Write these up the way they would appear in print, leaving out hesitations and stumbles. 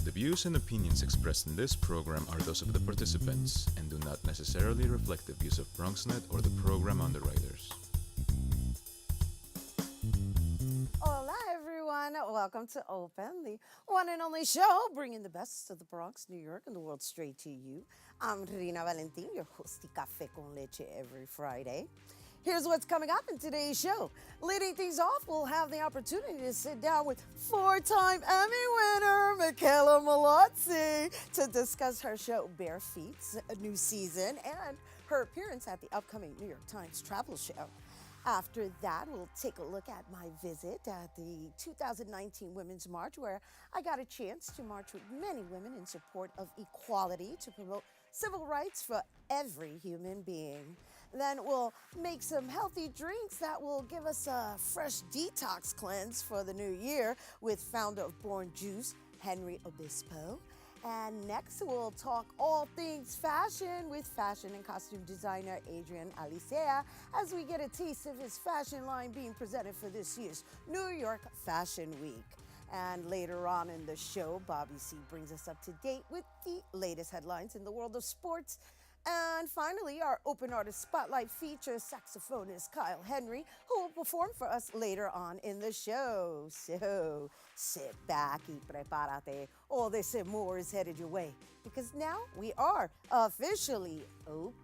The views and opinions expressed in this program are those of the participants and do not necessarily reflect the views of BronxNet or the program underwriters. Hola, everyone. Welcome to Open, the one and only show bringing the best of the Bronx, New York, and the world straight to you. I'm Rhina Valentin, your host of Café con Leche every Friday. Here's what's coming up in today's show. Leading things off, we'll have the opportunity to sit down with four-time Emmy winner Mickela Mallozzi to discuss her show Bare Feet's new season and her appearance at the upcoming New York Times travel show. After that, we'll take a look at my visit at the 2019 Women's March, where I got a chance to march with many women in support of equality to promote civil rights for every human being. Then we'll make some healthy drinks that will give us a fresh detox cleanse for the new year with founder of Born Juice, Henry Obispo. And next, we'll talk all things fashion with fashion and costume designer Adrian Alicea as we get a taste of his fashion line being presented for this year's New York Fashion Week. And later on in the show, Bobby C brings us up to date with the latest headlines in the world of sports. And finally, our Open Artist Spotlight features saxophonist Kyle Henry, who will perform for us later on in the show. So sit back y prepárate. All this and more is headed your way, because now we are officially open.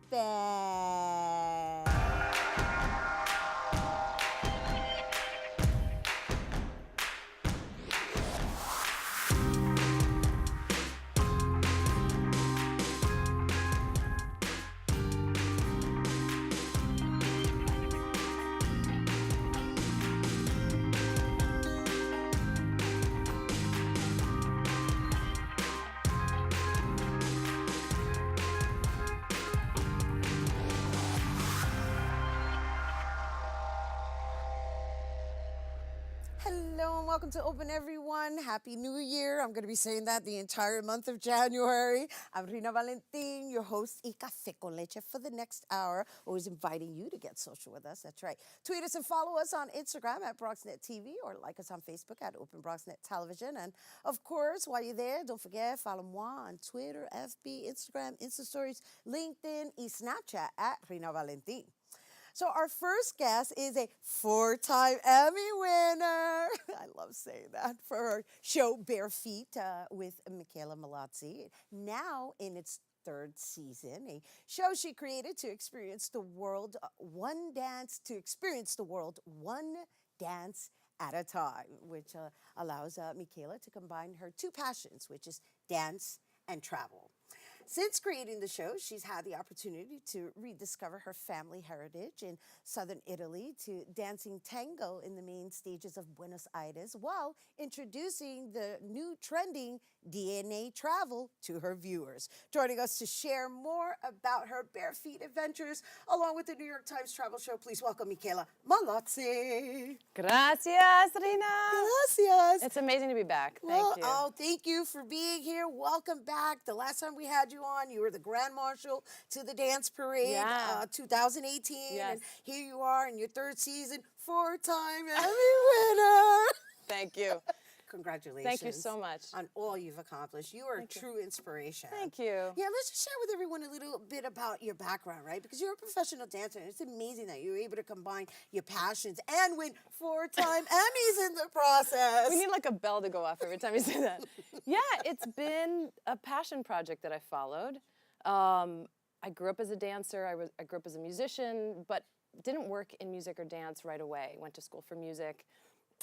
Hello and welcome to Open, everyone. Happy New Year. I'm going to be saying that the entire month of January. I'm Rhina Valentin, your host, y Café con Leche, for the next hour. Always inviting you to get social with us. That's right. Tweet us and follow us on Instagram at BronxNet TV or like us on Facebook at Open BronxNet Television. And of course, while you're there, don't forget, follow moi on Twitter, FB, Instagram, Insta Stories, LinkedIn, and Snapchat at Rhina Valentin. So our first guest is a four-time Emmy winner. I love saying that, for her show Bare Feet with Mickela Mallozzi. Now in its third season, a show she created to experience the world one dance at a time, which allows Mickela to combine her two passions, which is dance and travel. Since creating the show, she's had the opportunity to rediscover her family heritage in southern Italy, to dancing tango in the main stages of Buenos Aires, while introducing the new trending DNA travel to her viewers. Joining us to share more about her Bare Feet adventures, along with the New York Times travel show, please welcome Mickela Mallozzi. Gracias, Rhina. Gracias. It's amazing to be back. Thank you. Oh, thank you for being here. Welcome back. The last time we had you on, you were the Grand Marshal to the Dance Parade, 2018. Yes. And here you are in your third season, four-time Emmy winner. Thank you. Congratulations. Thank you so much. On all you've accomplished. You are a true inspiration. Thank you. Yeah, let's just share with everyone a little bit about your background, right? Because you're a professional dancer, and it's amazing that you were able to combine your passions and win four-time Emmys in the process. We need like a bell to go off every time you say that. Yeah, it's been a passion project that I followed. I grew up as a dancer. I grew up as a musician, but didn't work in music or dance right away. Went to school for music.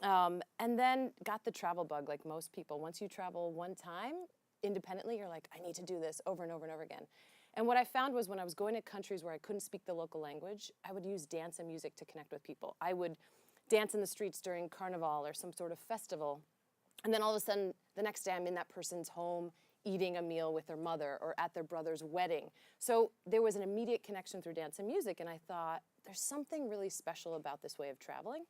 And then got the travel bug like most people. Once you travel one time independently, you're like, I need to do this over and over and over again. And what I found was when I was going to countries where I couldn't speak the local language, I would use dance and music to connect with people. I would dance in the streets during Carnival or some sort of festival. And then all of a sudden, the next day I'm in that person's home eating a meal with their mother or at their brother's wedding. So there was an immediate connection through dance and music. And I thought, there's something really special about this way of traveling.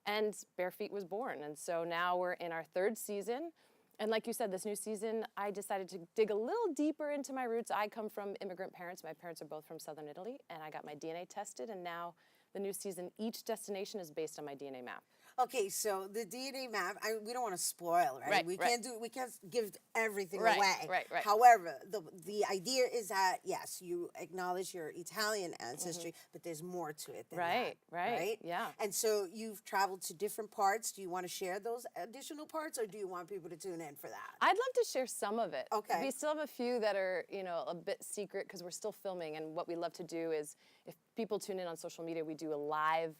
And Bare Feet was born. And so now we're in our third season. And like you said, this new season, I decided to dig a little deeper into my roots. I come from immigrant parents. My parents are both from southern Italy, and I got my DNA tested, and now the new season, each destination is based on my DNA map. Okay, so the DNA map, we don't want to spoil, right? Right, We right. can't give everything Right, away. right. However, the idea is that yes, you acknowledge your Italian ancestry, but there's more to it than Right, that. right, yeah. And so you've traveled to different parts. Do you want to share those additional parts, or do you want people to tune in for that? I'd love to share some of it. Okay. We still have a few that are, a bit secret because we're still filming. And what we love to do is, if people tune in on social media, we do a live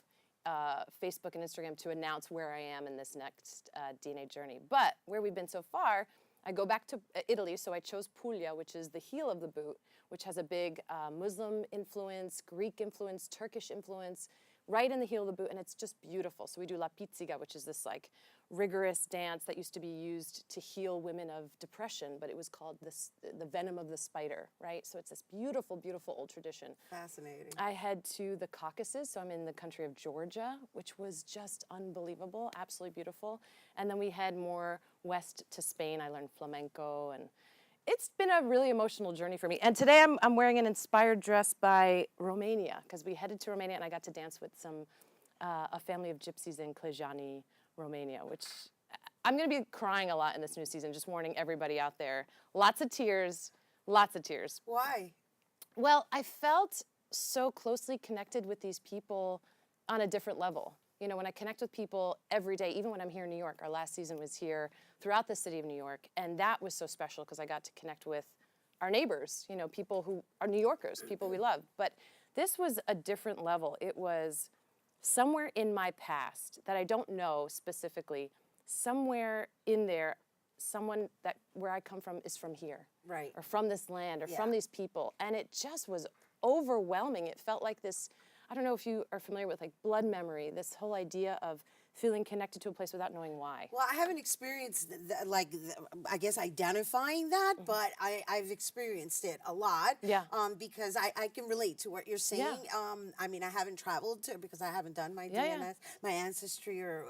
Facebook and Instagram to announce where I am in this next DNA journey. But where we've been so far, I go back to Italy, so I chose Puglia, which is the heel of the boot, which has a big Muslim influence, Greek influence, Turkish influence, right in the heel of the boot, and it's just beautiful. So we do La Pizzica, which is this like rigorous dance that used to be used to heal women of depression, but it was called the venom of the spider, right? So it's this beautiful, beautiful old tradition. Fascinating. I head to the Caucasus, so I'm in the country of Georgia, which was just unbelievable, absolutely beautiful. And then we head more west to Spain. I learned flamenco, and it's been a really emotional journey for me. And today I'm wearing an inspired dress by Romania, because we headed to Romania and I got to dance with a family of gypsies in Cluj, Romania, which I'm gonna be crying a lot in this new season, just warning everybody out there. Lots of tears, lots of tears. Why? Well, I felt so closely connected with these people on a different level. When I connect with people every day, even when I'm here in New York, our last season was here throughout the city of New York, and that was so special because I got to connect with our neighbors, people who are New Yorkers, people we love. But this was a different level. It was somewhere in my past that I don't know specifically, somewhere in there, someone that where I come from is from here. Right. Or from this land, or from these people. And it just was overwhelming. It felt like this, I don't know if you are familiar with like blood memory, this whole idea of feeling connected to a place without knowing why. Well, I haven't experienced I guess identifying that, but I've experienced it a lot. Yeah. Because I can relate to what you're saying. Yeah. I mean, I haven't traveled because I haven't done my Yeah, DNS, my ancestry, or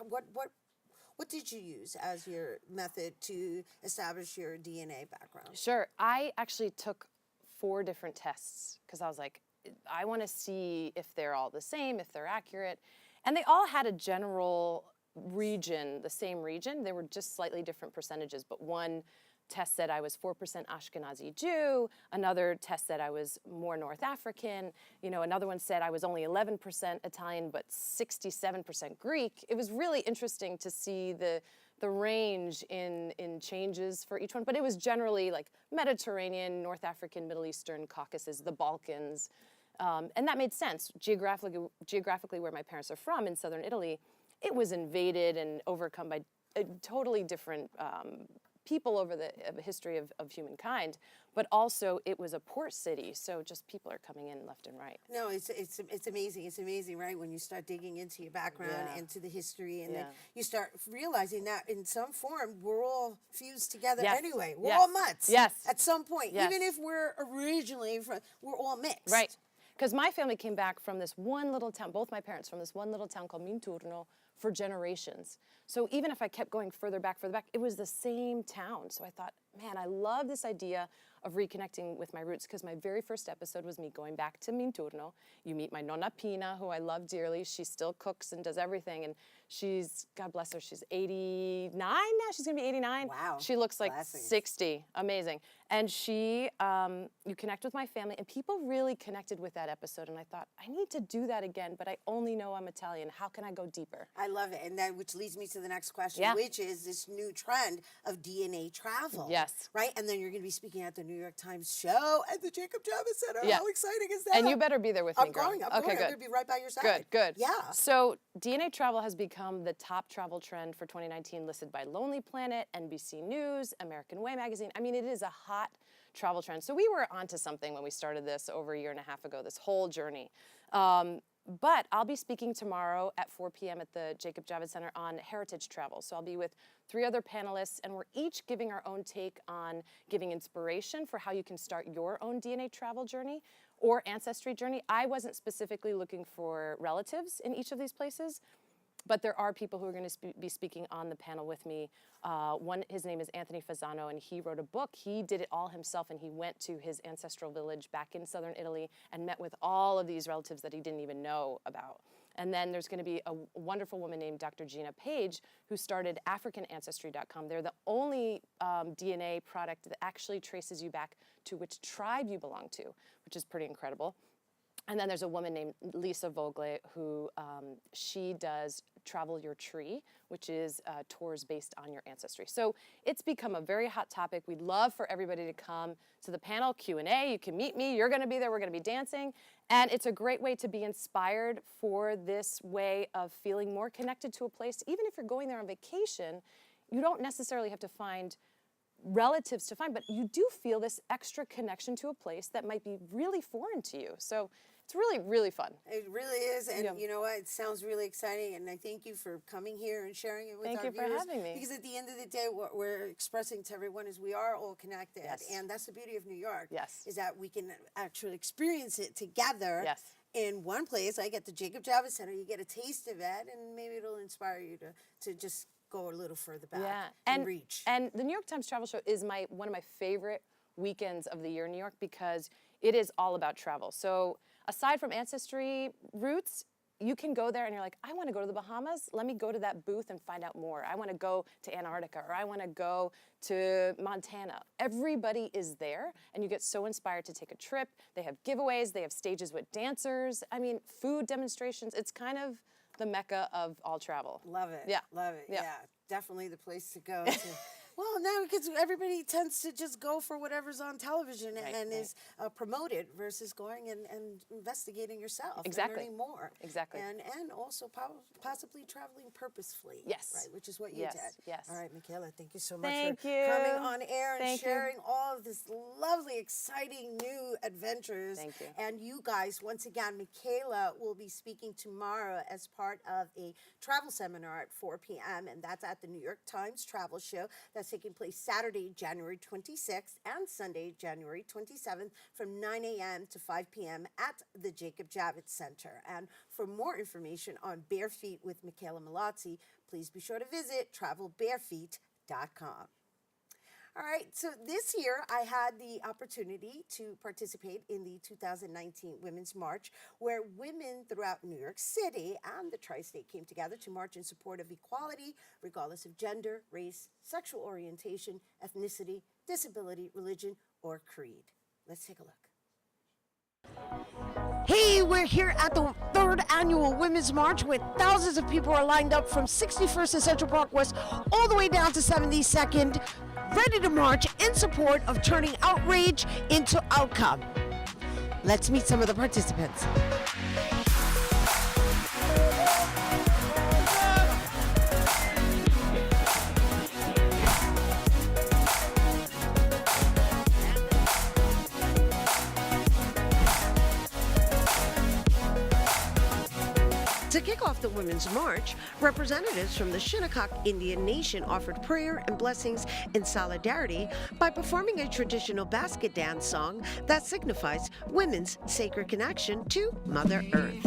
what did you use as your method to establish your DNA background? Sure. I actually took 4 different tests because I was like, I want to see if they're all the same, if they're accurate. And they all had a general region, the same region. They were just slightly different percentages, but one test said I was 4% Ashkenazi Jew. Another test said I was more North African. Another one said I was only 11% Italian, but 67% Greek. It was really interesting to see the range in changes for each one, but it was generally like Mediterranean, North African, Middle Eastern, Caucasus, the Balkans. And that made sense. Geographically where my parents are from, in southern Italy, it was invaded and overcome by totally different people over the history of humankind, but also it was a port city, so just people are coming in left and right. No, it's amazing. It's amazing, right? When you start digging into your background, into the history, and then you start realizing that in some form we're all fused together anyway. We're all mutts. Yes. At some point, Yes. even if we're originally from, we're all mixed. Right. Because my family came back from this one little town, both my parents from this one little town called Minturno for generations. So even if I kept going further back, it was the same town. So I thought, man, I love this idea of reconnecting with my roots, because my very first episode was me going back to Minturno. You meet my Nonna Pina, who I love dearly. She still cooks and does everything. And she's, God bless her, she's 89 now. She's gonna be 89. Wow. She looks like Blessings. 60. Amazing. And she, you connect with my family, and people really connected with that episode. And I thought, I need to do that again, but I only know I'm Italian. How can I go deeper? I love it, and that which leads me to the next question, Yeah. which is this new trend of DNA travel. Yes. Right, and then you're going to be speaking at the New York Times show at the Jacob Javits Center. Yeah. How exciting is that? And you better be there with me, I'm girl. going. I'm Okay, going. good. I'm going to be right by your side. Good, good. Yeah. So DNA travel has become the top travel trend for 2019, listed by Lonely Planet, NBC News, American Way magazine. I mean, it is a hot travel trend. So we were onto something when we started this over a year and a half ago, this whole journey. But I'll be speaking tomorrow at 4 p.m. at the Jacob Javits Center on heritage travel. So I'll be with 3 other panelists, and we're each giving our own take on giving inspiration for how you can start your own DNA travel journey or ancestry journey. I wasn't specifically looking for relatives in each of these places. But there are people who are going to be speaking on the panel with me. His name is Anthony Fasano, and he wrote a book. He did it all himself, and he went to his ancestral village back in southern Italy and met with all of these relatives that he didn't even know about. And then there's going to be a wonderful woman named Dr. Gina Page, who started AfricanAncestry.com. They're the only DNA product that actually traces you back to which tribe you belong to, which is pretty incredible. And then there's a woman named Lisa Vogle who she does Travel Your Tree, which is tours based on your ancestry. So it's become a very hot topic. We'd love for everybody to come to the panel Q&A. You can meet me. You're going to be there. We're going to be dancing. And it's a great way to be inspired for this way of feeling more connected to a place. Even if you're going there on vacation, you don't necessarily have to find relatives to find, but you do feel this extra connection to a place that might be really foreign to you. So it's really, really fun. It really is, and you know what? It sounds really exciting, and I thank you for coming here and sharing it with our viewers. Thank you for having me. Because at the end of the day, what we're expressing to everyone is we are all connected, and that's the beauty of New York. Is that we can actually experience it together. In one place. I get the Jacob Javits Center. You get a taste of it, and maybe it'll inspire you to just go a little further back and reach. And the New York Times Travel Show is one of my favorite weekends of the year in New York because it is all about travel. So aside from ancestry roots, you can go there and you're like, I want to go to the Bahamas. Let me go to that booth and find out more. I want to go to Antarctica, or I want to go to Montana. Everybody is there, and you get so inspired to take a trip. They have giveaways. They have stages with dancers. I mean, food demonstrations. It's kind of the mecca of all travel. Love it. Yeah. Love it. Yeah. Definitely the place to go to. Well, no, because everybody tends to just go for whatever's on television and is promoted versus going and investigating yourself and learning more. And also possibly traveling purposefully. Right, which is what you did. All right, Mickela, thank you so much for coming on air and sharing all of this lovely, exciting new adventures. Thank you. And you guys, once again, Mickela will be speaking tomorrow as part of a travel seminar at 4 p.m. and that's at the New York Times Travel Show. That's taking place Saturday, January 26th and Sunday, January 27th from 9 a.m. to 5 p.m. at the Jacob Javits Center. And for more information on Bare Feet with Mickela Mallozzi, please be sure to visit travelbarefeet.com. All right, so this year I had the opportunity to participate in the 2019 Women's March, where women throughout New York City and the tri-state came together to march in support of equality, regardless of gender, race, sexual orientation, ethnicity, disability, religion, or creed. Let's take a look. Hey, we're here at the 3rd Annual Women's March where thousands of people are lined up from 61st and Central Park West all the way down to 72nd, ready to march in support of turning outrage into outcome. Let's meet some of the participants. To kick off the Women's March, representatives from the Shinnecock Indian Nation offered prayer and blessings in solidarity by performing a traditional basket dance song that signifies women's sacred connection to Mother Earth.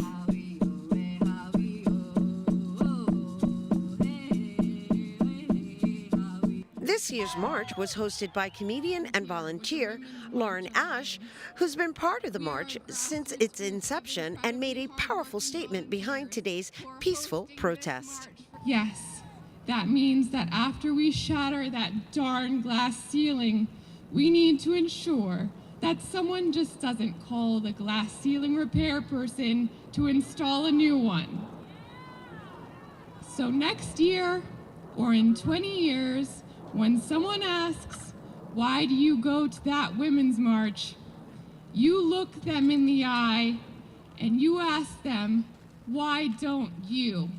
This year's march was hosted by comedian and volunteer Lauren Ash, who's been part of the march since its inception and made a powerful statement behind today's peaceful protest. Yes, that means that after we shatter that darn glass ceiling, we need to ensure that someone just doesn't call the glass ceiling repair person to install a new one. So next year, or in 20 years, when someone asks, why do you go to that women's march? You look them in the eye and you ask them, why don't you?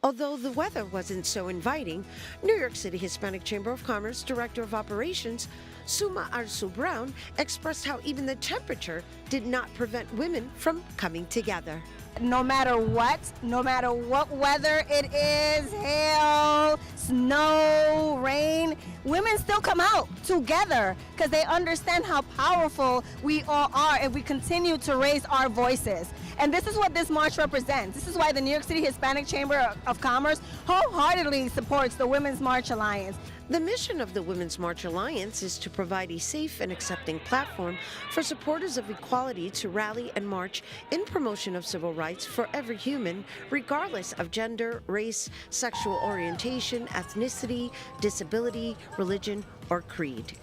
Although the weather wasn't so inviting, New York City Hispanic Chamber of Commerce Director of Operations, Suma Arsu Brown expressed how even the temperature did not prevent women from coming together. No matter what weather it is, hail, snow, rain, women still come out together because they understand how powerful we all are if we continue to raise our voices. And this is what this march represents. This is why the New York City Hispanic Chamber of Commerce wholeheartedly supports the Women's March Alliance. The mission of the Women's March Alliance is to provide a safe and accepting platform for supporters of equality to rally and march in promotion of civil rights for every human, regardless of gender, race, sexual orientation, ethnicity, disability, religion, or creed.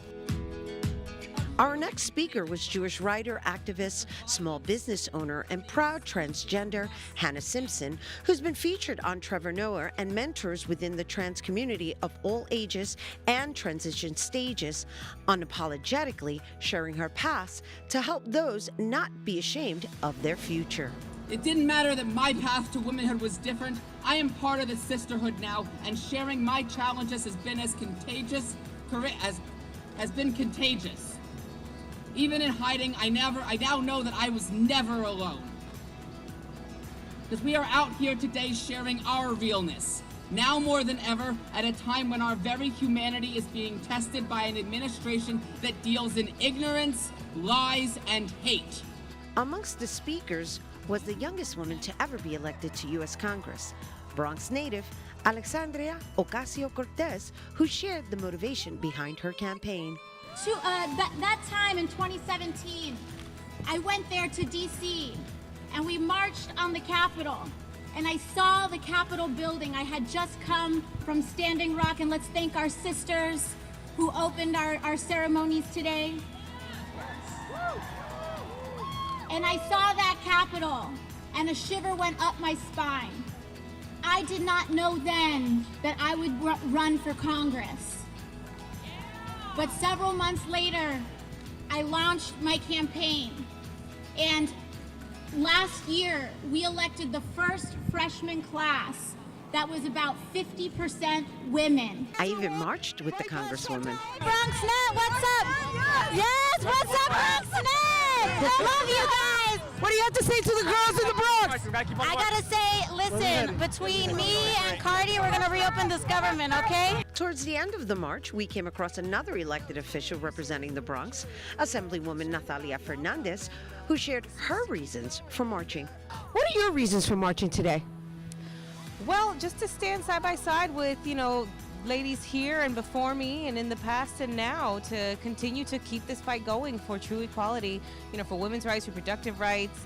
Our next speaker was Jewish writer, activist, small business owner, and proud transgender Hannah Simpson, who's been featured on Trevor Noah and mentors within the trans community of all ages and transition stages, unapologetically sharing her past to help those not be ashamed of their future. It didn't matter that my path to womanhood was different. I am part of the sisterhood now, and sharing my challenges has been as contagious has been contagious. Even in hiding, I now know that I was never alone. Because we are out here today sharing our realness, now more than ever, at a time when our very humanity is being tested by an administration that deals in ignorance, lies, and hate. Amongst the speakers was the youngest woman to ever be elected to U.S. Congress, Bronx native Alexandria Ocasio-Cortez, who shared the motivation behind her campaign. That time in 2017, I went there to DC and we marched on the Capitol, and I saw the Capitol building. I had just come from Standing Rock, and let's thank our sisters who opened our ceremonies today. And I saw that Capitol and a shiver went up my spine. I did not know then that I would run for Congress. But several months later, I launched my campaign. And last year, we elected the first freshman class that was about 50% women. I even marched with the Congresswoman. BronxNet, what's up? Yes, what's up, BronxNet? I love you guys. What do you have to say to the girls in the Bronx? I gotta say, listen, between me and Cardi, we're gonna reopen this government, okay? Towards the end of the march, we came across another elected official representing the Bronx, Assemblywoman Natalia Fernandez, who shared her reasons for marching. What are your reasons for marching today? Well, just to stand side by side with, ladies here and before me and in the past and now, to continue to keep this fight going for true equality, for women's rights, reproductive rights,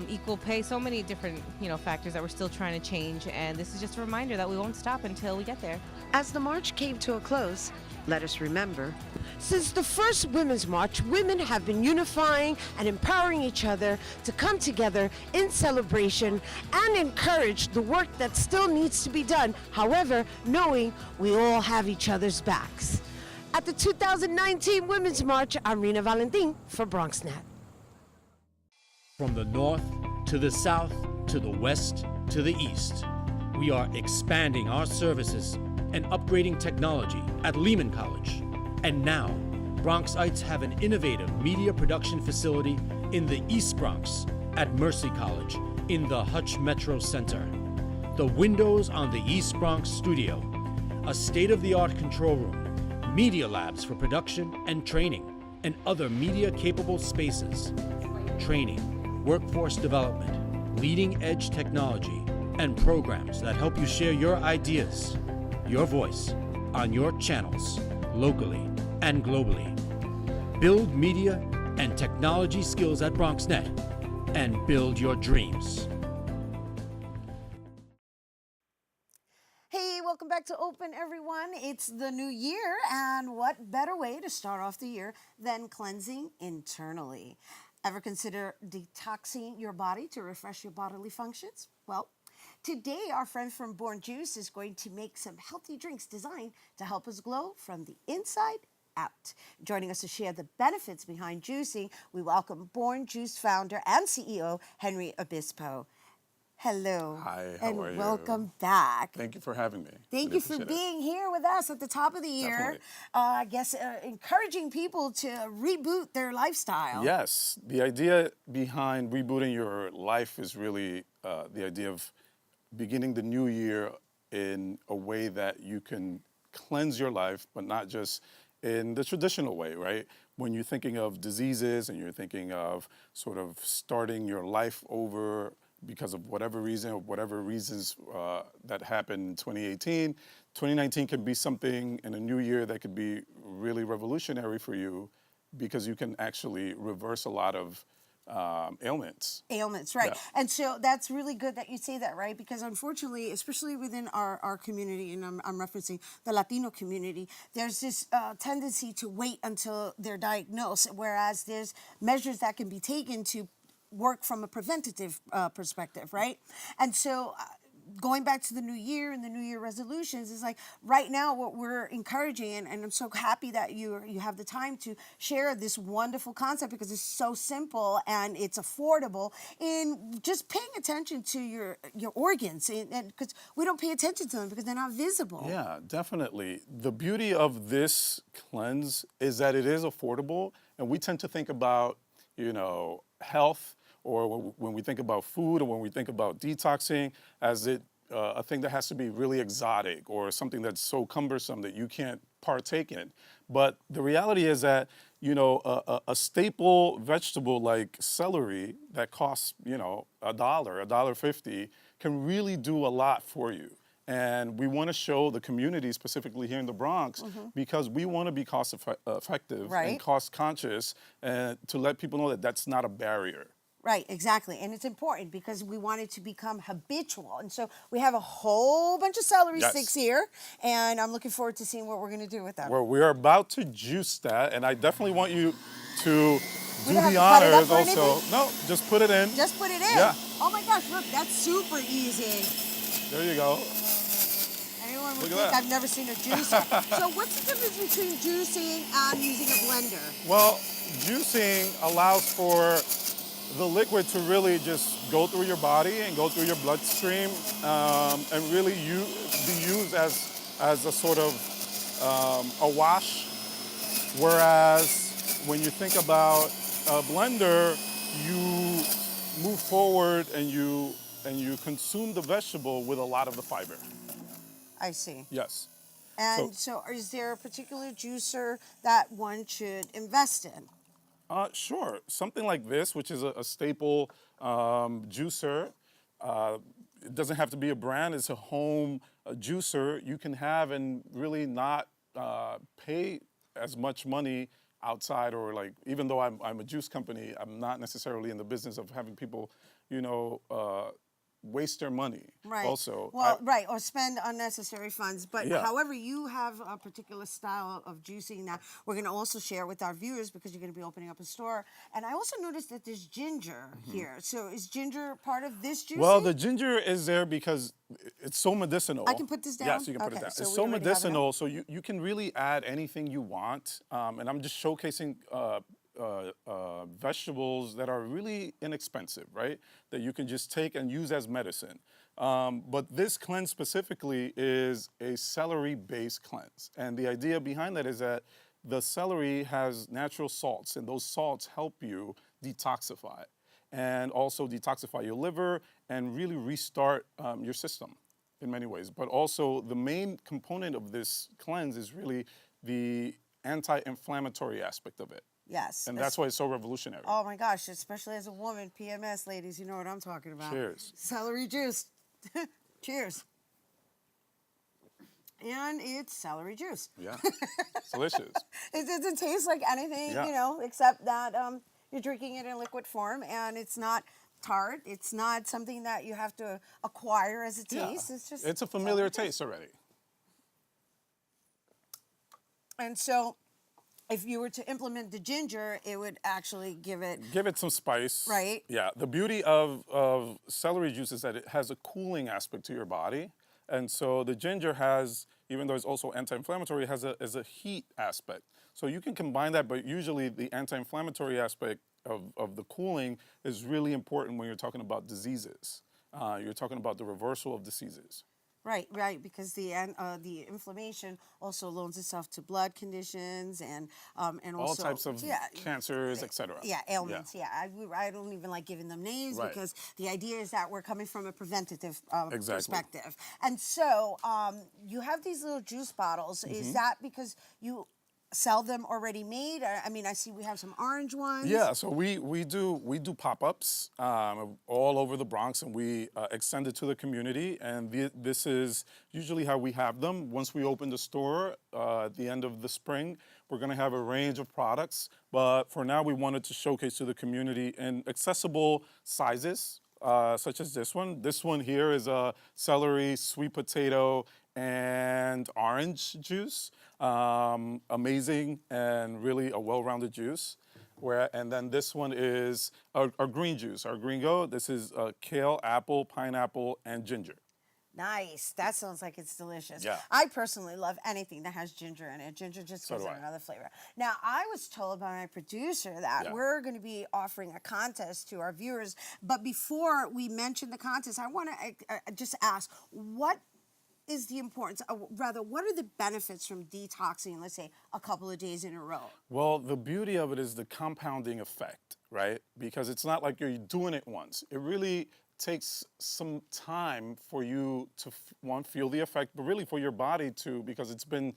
equal pay, so many different, factors that we're still trying to change. And this is just a reminder that we won't stop until we get there. As the march came to a close, let us remember, since the first Women's March, women have been unifying and empowering each other to come together in celebration and encourage the work that still needs to be done, however, knowing we all have each other's backs. At the 2019 Women's March, I'm Rhina Valentin for BronxNet. From the north to the south to the west to the east, we are expanding our services and upgrading technology at Lehman College. And now, Bronxites have an innovative media production facility in the East Bronx at Mercy College in the Hutch Metro Center. The windows on the East Bronx studio, a state-of-the-art control room, media labs for production and training, and other media-capable spaces. Training, workforce development, leading-edge technology, and programs that help you share your ideas, your voice, on your channels, locally and globally. Build media and technology skills at BronxNet and build your dreams. Hey, welcome back to Open, everyone. It's the new year, and what better way to start off the year than cleansing internally? Ever consider detoxing your body to refresh your bodily functions? Well, today, our friend from Born Juice is going to make some healthy drinks designed to help us glow from the inside out. Joining us to share the benefits behind juicing, we welcome Born Juice founder and CEO, Henry Obispo. Hello. Hi, how and are you? welcome back. Thank you for having me. Thank Really you for appreciate it. being here with us at the top of the year. Definitely. I guess encouraging people to reboot their lifestyle. Yes, the idea behind rebooting your life is really the idea of beginning the new year in a way that you can cleanse your life, but not just in the traditional way, right? When you're thinking of diseases and you're thinking of sort of starting your life over because of whatever reason or whatever reasons that happened in 2018, 2019 can be something in a new year that could be really revolutionary for you because you can actually reverse a lot of ailments. Ailments, right. Yeah. And so that's really good that you say that, right? Because unfortunately, especially within our community, and I'm referencing the Latino community, there's this tendency to wait until they're diagnosed, whereas there's measures that can be taken to work from a preventative perspective, right? And so going back to the new year and the new year resolutions is like right now what we're encouraging, and I'm so happy that you have the time to share this wonderful concept because it's so simple and it's affordable in just paying attention to your organs, and because we don't pay attention to them because they're not visible. Yeah, definitely. The beauty of this cleanse is that it is affordable, and we tend to think about, health, or when we think about food, or when we think about detoxing, as a thing that has to be really exotic or something that's so cumbersome that you can't partake in. But the reality is that, a staple vegetable like celery that costs, $1.50, can really do a lot for you. And we want to show the community, specifically here in the Bronx, because we want to be cost effective and cost conscious, and to let people know that that's not a barrier. Right, exactly. And it's important because we want it to become habitual. And so we have a whole bunch of celery sticks here, and I'm looking forward to seeing what we're going to do with them. Well, we're about to juice that, and I definitely want you to do don't have the to cut it honors up or also. anything? No, just put it in. Just put it in? Yeah. Oh my gosh, look, that's super easy. There you go. Anyone would Look at think that. I've never seen a juicer. So what's the difference between juicing and using a blender? Well, juicing allows for the liquid to really just go through your body and go through your bloodstream, and really be used as a sort of a wash. Whereas when you think about a blender, you move forward and you consume the vegetable with a lot of the fiber. I see. Yes. And so is there a particular juicer that one should invest in? Sure. Something like this, which is a staple juicer. It doesn't have to be a brand. It's a home juicer you can have and really not pay as much money outside, or like, even though I'm a juice company, I'm not necessarily in the business of having people, waste their money. Right. Also. Well, right, or spend unnecessary funds. But Yeah. however, you have a particular style of juicing that we're going to also share with our viewers because you're going to be opening up a store. And I also noticed that there's ginger here. So is ginger part of this juicing? Well, the ginger is there because it's so medicinal. I can put this down? Yes, you can put it Okay, down. so It's we so already have it medicinal, so you can really add anything you want. And I'm just showcasing vegetables that are really inexpensive, right? That you can just take and use as medicine. But this cleanse specifically is a celery-based cleanse. And the idea behind that is that the celery has natural salts, and those salts help you detoxify and also detoxify your liver and really restart your system in many ways. But also the main component of this cleanse is really the anti-inflammatory aspect of it. Yes. And that's why it's so revolutionary. Oh my gosh, especially as a woman, PMS, ladies, you know what I'm talking about. Cheers. Celery juice. Cheers. And it's celery juice. Yeah, it's delicious. It doesn't taste like anything, Yeah. except that you're drinking it in liquid form, and it's not tart. It's not something that you have to acquire as a taste. Yeah. It's a familiar taste already. And so if you were to implement the ginger, it would actually give it some spice. Right. Yeah. The beauty of celery juice is that it has a cooling aspect to your body. And so the ginger has, even though it's also anti-inflammatory, has a heat aspect. So you can combine that, but usually the anti-inflammatory aspect of the cooling is really important when you're talking about diseases. you're talking about the reversal of diseases. Right, because the inflammation also loans itself to blood conditions and All also types of cancers, etc. Yeah, ailments. Yeah, I don't even like giving them names Right. because the idea is that we're coming from a preventative Exactly. perspective. And so you have these little juice bottles. Is that because you sell them already made? I mean, I see we have some orange ones. Yeah, so we do pop-ups all over the Bronx, and we extend it to the community. And this is usually how we have them. Once we open the store at the end of the spring, we're going to have a range of products. But for now, we wanted to showcase to the community in accessible sizes, such as this one. This one here is a celery, sweet potato, and orange juice. Amazing and really a well-rounded juice. And then this one is our green juice, our gringo. This is kale, apple, pineapple, and ginger. Nice. That sounds like it's delicious. Yeah. I personally love anything that has ginger in it. Ginger just gives it another flavor. Now, I was told by my producer that we're going to be offering a contest to our viewers. But before we mention the contest, I want to just ask, what is the importance, rather, what are the benefits from detoxing, let's say, a couple of days in a row? Well, the beauty of it is the compounding effect, right? Because it's not like you're doing it once. It really takes some time for you to, feel the effect, but really for your body too, because it's been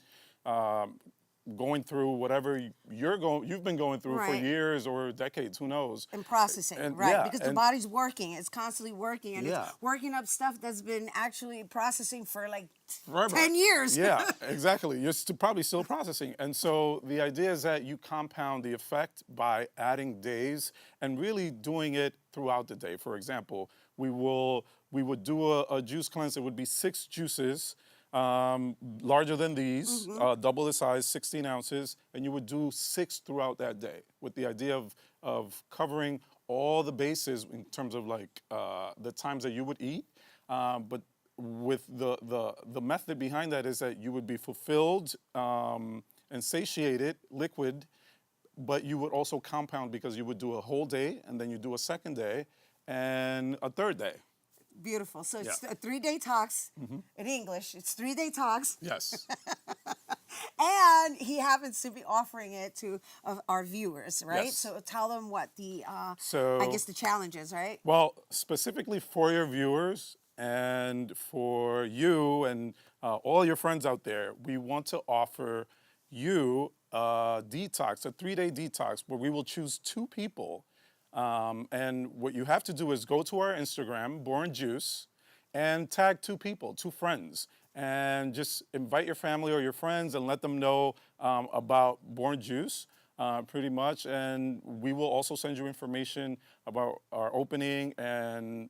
going through whatever you've been going through for years or decades, who knows? And processing, because the body's working. It's constantly working, and it's working up stuff that's been actually processing for like forever. 10 years. Yeah, exactly. You're probably still processing. And so the idea is that you compound the effect by adding days and really doing it throughout the day. For example, we would do a juice cleanse. It would be 6 juices, larger than these, double the size, 16 ounces, and you would do 6 throughout that day with the idea of covering all the bases in terms of like the times that you would eat, but with the method behind that is that you would be fulfilled and satiated, liquid, but you would also compound because you would do a whole day and then you do a second day and a third day. Beautiful. So it's a 3-day tox in English. It's 3-day tox. Yes. And he happens to be offering it to our viewers, right? Yes. So tell them what the, So, I guess the challenge is, right? Well, specifically for your viewers and for you and all your friends out there, we want to offer you a detox, a 3-day detox where we will choose 2 people. And what you have to do is go to our Instagram, Born Juice, and tag 2 people, 2 friends, and just invite your family or your friends and let them know about Born Juice, pretty much. And we will also send you information about our opening and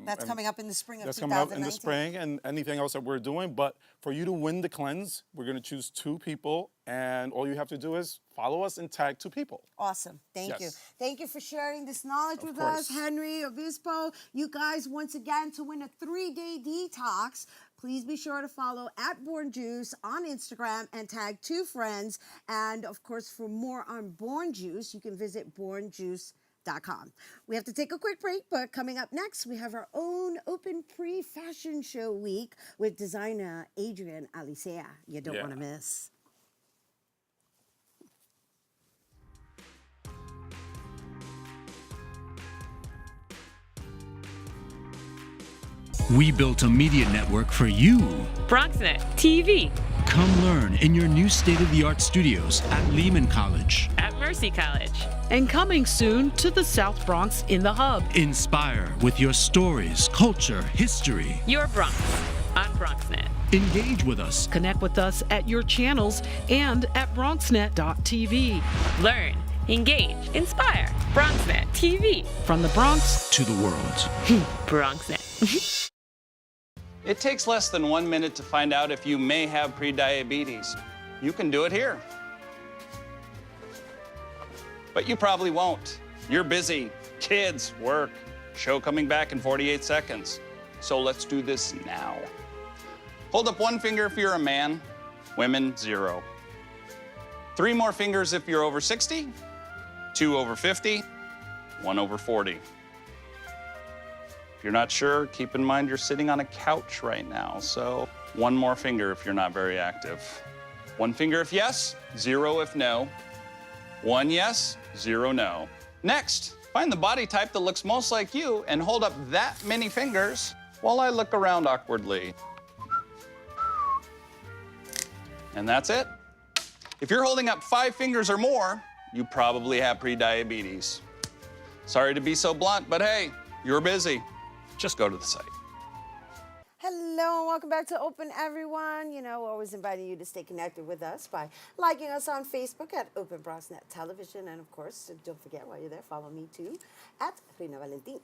that's coming up in the spring of 2019. That's coming up in the spring and anything else that we're doing. But for you to win the cleanse, we're going to choose 2 people, and all you have to do is follow us and tag 2 people. Awesome. Thank you. Thank you for sharing this knowledge with course. us, Henry, Obispo. You guys, once again, to win a 3-day detox, please be sure to follow @BornJuice on Instagram and tag 2 friends. And of course, for more on Born Juice, you can visit bornjuice.com. We have to take a quick break, but coming up next, we have our own Open Pre-Fashion Show week with designer Adrian Alicea. You don't want to miss. We built a media network for you. BronxNet TV. Come learn in your new state-of-the-art studios at Lehman College. At Mercy College. And coming soon to the South Bronx in the Hub. Inspire with your stories, culture, history. Your Bronx on BronxNet. Engage with us. Connect with us at your channels and at BronxNet.tv. Learn, engage, inspire. BronxNet TV. From the Bronx to the world. BronxNet. It takes less than 1 minute to find out if you may have prediabetes. You can do it here. But you probably won't. You're busy. Kids, work, show coming back in 48 seconds. So let's do this now. Hold up 1 finger if you're a man, women, 0. 3 more fingers if you're over 60, 2 over 50, 1 over 40. If you're not sure, keep in mind you're sitting on a couch right now, so one more finger if you're not very active. One finger if yes, 0 if no. 1 yes, 0 no. Next, find the body type that looks most like you and hold up that many fingers while I look around awkwardly. And that's it. If you're holding up 5 fingers or more, you probably have prediabetes. Sorry to be so blunt, but hey, you're busy. Just go to the site. Hello and welcome back to Open, everyone. You know, we're always inviting you to stay connected with us by liking us on Facebook at Open BronxNet Television. And of course, don't forget, while you're there, follow me too at Rhina Valentin.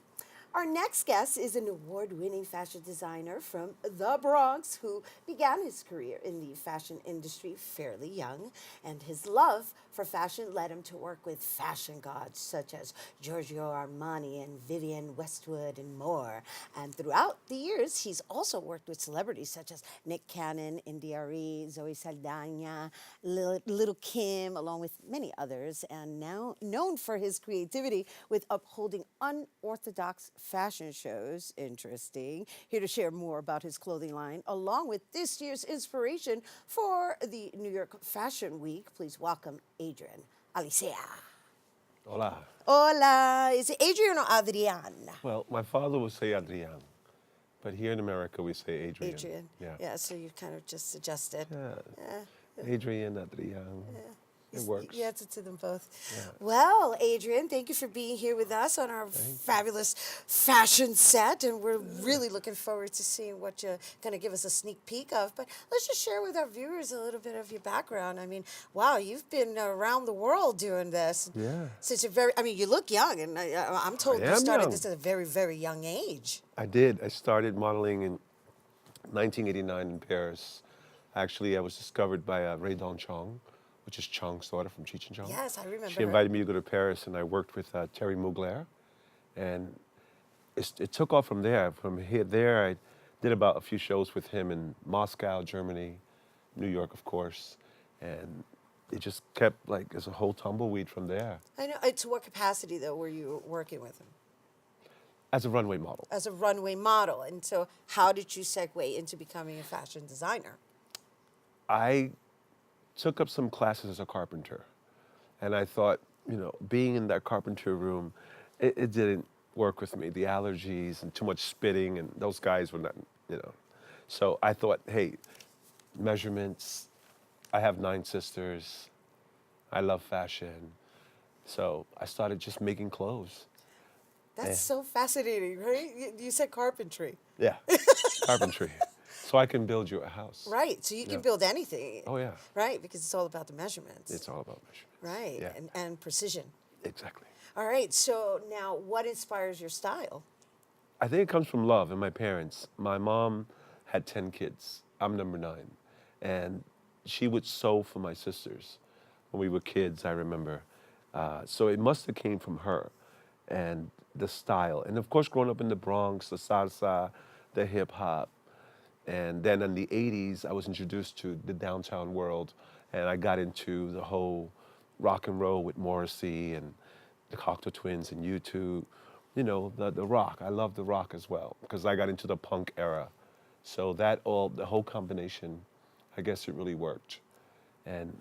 Our next guest is an award-winning fashion designer from the Bronx who began his career in the fashion industry fairly young, and his love for fashion led him to work with fashion gods such as Giorgio Armani and Vivienne Westwood and more. And throughout the years, he's also worked with celebrities such as Nick Cannon, India.Arie, Zoe Saldana, Little Kim, along with many others, and now known for his creativity with upholding unorthodox fashion shows. Interesting. Here to share more about his clothing line, along with this year's inspiration for the New York Fashion Week, please welcome Adrian Alicea. Hola. Hola. Is it Adrian or Adrian? Well, my father would say Adrian, but here in America we say Adrian. Adrian. Yeah. Yeah, so you kind of just suggested. Yeah. Adrian, Adrian. Yeah. It works. You answer to them both. Yeah. Well, Adrian, thank you for being here with us on our fabulous fashion set, and we're really looking forward to seeing what you're going to give us a sneak peek of. But let's just share with our viewers a little bit of your background. I mean, wow, you've been around the world doing this. Yeah. Since you're you look young, and I'm told I you am started young. this at a very, very young age. I did. I started modeling in 1989 in Paris. Actually, I was discovered by Ray Don Chong, which is Chong's daughter from Cheech and Chong. Yes, I remember She invited me to go to Paris, and I worked with Terry Mugler. And it took off from there. From there, I did about a few shows with him in Moscow, Germany, New York, of course. And it just kept, like, as a whole tumbleweed from there. I know. To what capacity, though, were you working with him? As a runway model. As a runway model. And so how did you segue into becoming a fashion designer? I took up some classes as a carpenter. And I thought, being in that carpenter room, it didn't work with me. The allergies and too much spitting, and those guys were not, So I thought, hey, measurements. I have 9 sisters. I love fashion. So I started just making clothes. That's so fascinating, right? You said carpentry. Yeah, carpentry. So I can build you a house. Right, so you can build anything. Oh, yeah. Right, because it's all about the measurements. It's all about measurements. Right, Yeah. and precision. Exactly. All right, so now what inspires your style? I think it comes from love and my parents. My mom had 10 kids. I'm number 9. And she would sew for my sisters when we were kids, I remember. So it must have came from her and the style. And of course, growing up in the Bronx, the salsa, the hip hop. And then in the 80s, I was introduced to the downtown world, and I got into the whole rock and roll with Morrissey and the Cocteau Twins and U2, the rock. I love the rock as well, because I got into the punk era. So the whole combination, I guess it really worked. And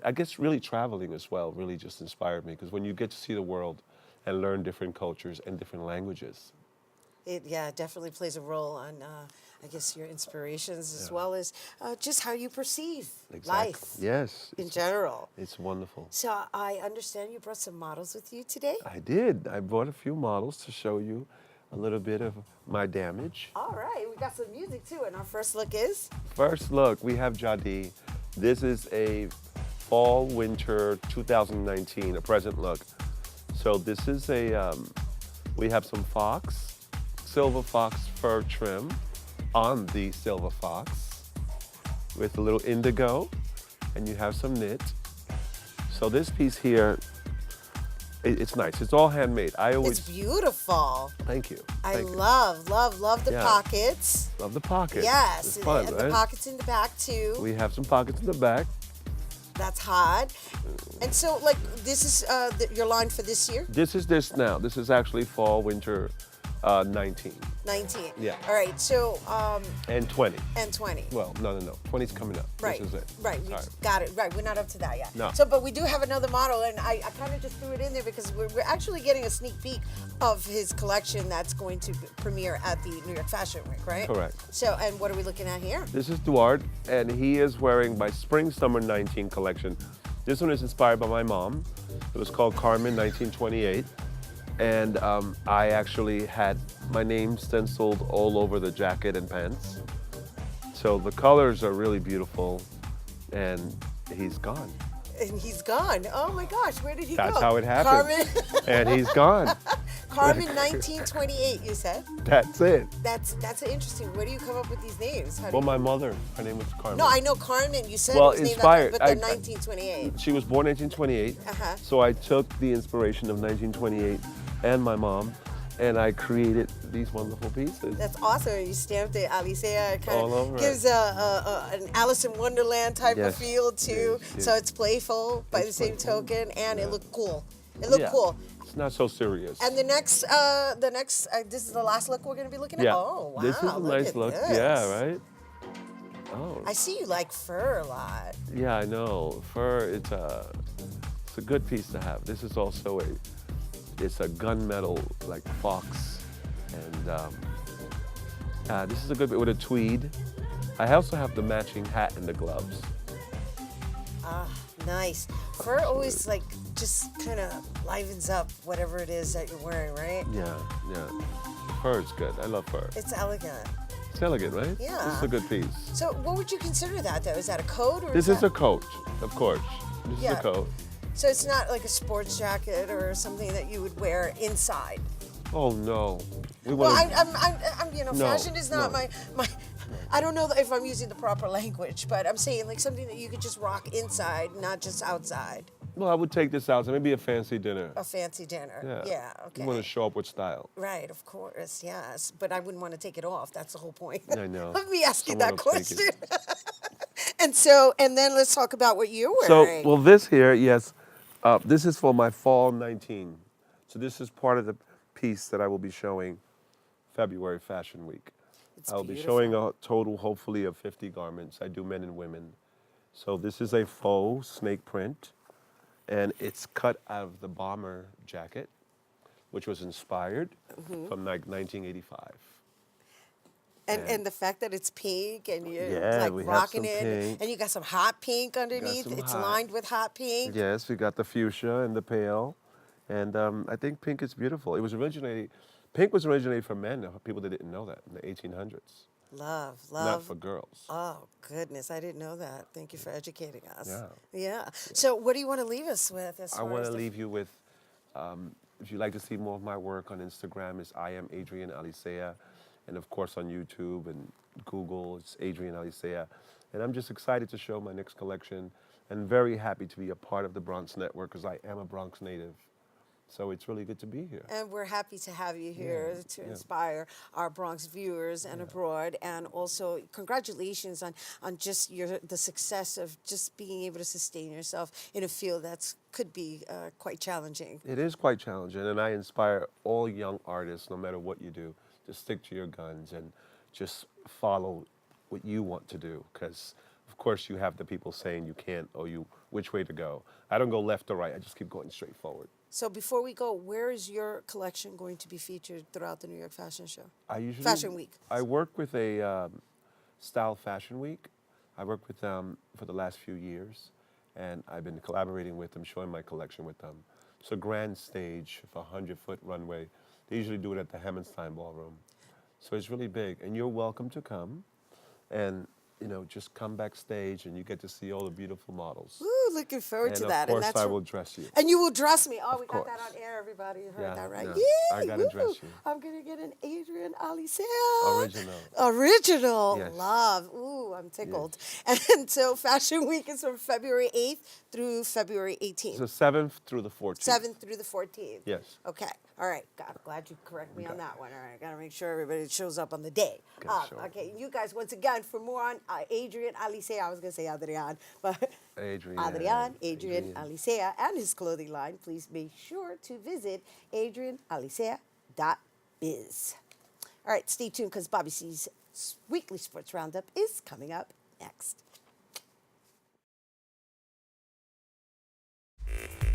I guess really traveling as well really just inspired me, because when you get to see the world and learn different cultures and different languages. It definitely plays a role on, I guess, your inspirations as well as just how you perceive life. Yes. In general. It's wonderful. So I understand you brought some models with you today? I did. I brought a few models to show you a little bit of my damage. All right, we got some music too, and our first look is? First look, we have Jadi. This is a fall/winter 2019, a present look. So this is we have some silver fox fur trim on the silver fox with a little indigo, and you have some knit. So this piece here, it's nice. It's all handmade. It's beautiful. Thank you. I love the pockets. Love the pockets. Yes, it's fun, and right? the pockets in the back too. We have some pockets in the back. That's hot. And so, this is your line for this year? This is now. This is actually fall/winter 19. 19. Yeah. All right. So And 20. and 20. Well, no. 20's coming up. Right. This is it. Right. We Sorry. got it. Right. We're not up to that yet. No. So, but we do have another model, and I kind of just threw it in there because we're actually getting a sneak peek of his collection that's going to premiere at the New York Fashion Week, right? Correct. So, and what are we looking at here? This is Duarte, and he is wearing my Spring/Summer 19 collection. This one is inspired by my mom. It was called Carmen 1928. And I actually had my name stenciled all over the jacket and pants. So the colors are really beautiful, and he's gone. And he's gone. Oh my gosh, where did he go? That's how it happened. Carmen. And he's gone. Carmen 1928, you said? That's it. That's interesting. Where do you come up with these names? How do Well, you... my mother, her name was Carmen. No, I know Carmen. You said Well, it was inspired. named after, but the 1928. She was born 1928. Uh-huh. So I took the inspiration of 1928 and my mom, and I created these wonderful pieces. That's awesome. You stamped it, Alicea. It kind All over of it. gives an Alice in Wonderland type of Yes, feel too. yes. So it's playful by the same playful. token, and it looked cool. It looked Yeah. cool. It's not so serious. And the next, this is the last look we're going to be looking at? Yeah. Oh, wow. This is a look nice at look. this. Yeah, right? Oh. I see you like fur a lot. Yeah, I know. Fur, it's a good piece to have. This is also it's a gunmetal like fox, and this is a good bit with a tweed. I also have the matching hat and the gloves. Ah, nice. Fur always like just kind of livens up whatever it is that you're wearing, right? Yeah. Fur is good. I love fur. It's elegant. It's elegant, right? Yeah. This is a good piece. So what would you consider that though? Is that a coat or This is is that... a coat, of course. This Yeah. is a coat. So it's not like a sports jacket or something that you would wear inside. Oh no. We Well, wanna- I'm No, fashion is not no. my. I don't know if I'm using the proper language, but I'm saying like something that you could just rock inside, not just outside. Well, I would take this out to maybe a fancy dinner. A fancy dinner. Yeah. Okay. You want to show up with style. Right, of course, yes. But I wouldn't want to take it off. That's the whole point. I know. Let me ask you Someone that will take question. it. and then let's talk about what you're So, wearing. well, this here, yes, this is for my fall 19. So this is part of the piece that I will be showing February Fashion Week. I will be showing a total, hopefully, of 50 garments. I do men and women. So this is a faux snake print, and it's cut out of the bomber jacket, which was inspired from like 1985. And the fact that it's pink and you're Yeah, like we have rocking some it, pink. and you got some hot pink underneath. some It's hot. lined with hot pink. Yes, we got the fuchsia and the pale, and I think pink is beautiful. Pink was originated for men. People that didn't know that in the 1800s. Love. Not for girls. Oh goodness, I didn't know that. Thank you for educating us. Yeah. So what do you want to leave us with? I want to leave you with, if you'd like to see more of my work on Instagram, it's I am Adrian Alicea, and of course on YouTube and Google, it's Adrian Alicea. And I'm just excited to show my next collection, and very happy to be a part of the Bronx Network because I am a Bronx native. So it's really good to be here. And we're happy to have you here to inspire our Bronx viewers and abroad. And also, congratulations on just the success of just being able to sustain yourself in a field that could be quite challenging. It is quite challenging, and I inspire all young artists, no matter what you do, to stick to your guns and just follow what you want to do. Because, of course, you have the people saying you can't or which way to go. I don't go left or right. I just keep going straight forward. So before we go, where is your collection going to be featured throughout the New York Fashion Show? Fashion Week. I work with a Style Fashion Week. I worked with them for the last few years, and I've been collaborating with them, showing my collection with them. It's a grand stage for a 100-foot runway. They usually do it at the Hammerstein Ballroom. So it's really big, and you're welcome to come and just come backstage and you get to see all the beautiful models. Ooh, looking forward to that. And of course I will dress you. And you will dress me. Oh, we course. got that on air, everybody. You heard that, right? Yeah, I gotta dress you. I'm going to get an Adrian Alicea. Original. Original. Yes. Love. Ooh, I'm tickled. And so Fashion Week is from February 8th through February 18th. So 7th through the 14th. 7th through the 14th. Yes. Okay. All right. Glad you correct me on that one. All right. Got to make sure everybody shows up on the day. Okay. You guys, once again, for more on Adrian Alicea, I was going to say Adrian, but Adrian Alicea, and his clothing line, please make sure to visit adrianalicea.com. biz. All right, stay tuned because Bobby C's weekly sports roundup is coming up next.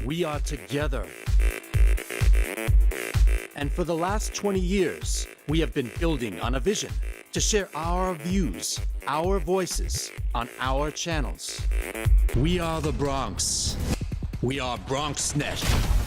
We are together. And for the last 20 years, we have been building on a vision to share our views, our voices on our channels. We are the Bronx. We are BronxNet.